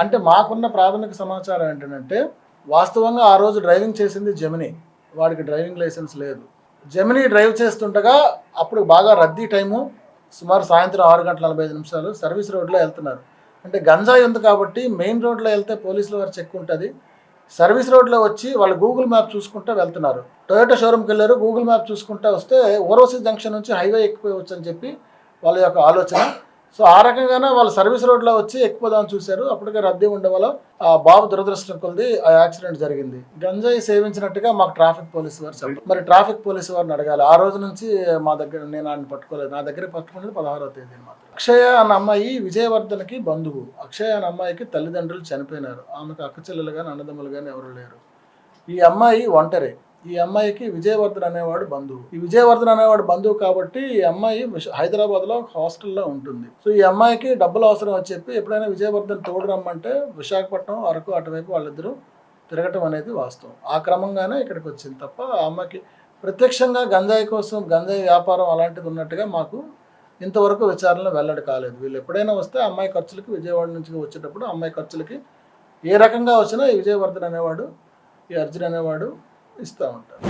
అంటే మాకున్న ప్రాథమిక సమాచారం ఏంటంటే వాస్తవంగా ఆ రోజు డ్రైవింగ్ చేసింది జెమినీ, వాడికి డ్రైవింగ్ లైసెన్స్ లేదు. జెమినీ డ్రైవ్ చేస్తుండగా అప్పుడు బాగా రద్దీ టైము, సుమారు సాయంత్రం 6:45 సర్వీస్ రోడ్లో వెళ్తున్నారు. అంటే గంజాయి ఉంది కాబట్టి మెయిన్ రోడ్లో వెళ్తే పోలీసుల వారి చెక్ ఉంటుంది. సర్వీస్ రోడ్లో వచ్చి వాళ్ళు గూగుల్ మ్యాప్ చూసుకుంటూ వెళ్తున్నారు. టొయోటా షోరూమ్కి వెళ్ళారు, గూగుల్ మ్యాప్ చూసుకుంటూ వస్తే ఓరోసి జంక్షన్ నుంచి హైవే ఎక్కిపోవచ్చు అని చెప్పి వాళ్ళ యొక్క ఆలోచన. సో ఆ రకంగానే వాళ్ళు సర్వీస్ రోడ్లో వచ్చి ఎక్కిపోదామని చూశారు. అప్పటికే రద్దీ ఉండే వల్ల ఆ బాబు దురదృష్టం కొద్ది ఆ యాక్సిడెంట్ జరిగింది. గంజాయి సేవించినట్టుగా మాకు ట్రాఫిక్ పోలీసు వారు చెప్పారు. మరి ట్రాఫిక్ పోలీసు వారిని అడగాలి. ఆ రోజు నుంచి మా దగ్గర నేను ఆయన పట్టుకోలేదు. నా దగ్గర పట్టుకునేది 16వ తేదీ మాత్రం. అక్షయ అన్న అమ్మాయి విజయవర్ధన్కి బంధువు. అక్షయ అన్న అమ్మాయికి తల్లిదండ్రులు చనిపోయినారు. ఆమెకు అక్క చెల్లెలు కానీ అన్నదమ్ములు కానీ ఎవరు లేరు. ఈ అమ్మాయి ఒంటరి. ఈ అమ్మాయికి విజయవర్ధన్ అనేవాడు బంధువు. ఈ విజయవర్ధన్ అనేవాడు బంధువు కాబట్టి ఈ అమ్మాయి హైదరాబాద్లో హాస్టల్లో ఉంటుంది. సో ఈ అమ్మాయికి డబ్బులు అవసరం అని చెప్పి ఎప్పుడైనా విజయవర్ధన్ తోడు రమ్మంటే విశాఖపట్నం, అరకు అటువైపు వాళ్ళిద్దరూ తిరగటం అనేది వాస్తవం. ఆ క్రమంగానే ఇక్కడికి వచ్చింది తప్ప ఆ అమ్మాయికి ప్రత్యక్షంగా గంజాయి కోసం, గంజాయి వ్యాపారం అలాంటిది ఉన్నట్టుగా మాకు ఇంతవరకు విచారణలో వెల్లడి కాలేదు. వీళ్ళు ఎప్పుడైనా వస్తే అమ్మాయి ఖర్చులకి విజయవాడ నుంచి వచ్చేటప్పుడు అమ్మాయి ఖర్చులకి ఏ రకంగా వచ్చినా ఈ విజయవర్ధన్ అనేవాడు, ఈ అర్జున్ అనేవాడు ఇస్తూ ఉంటారు.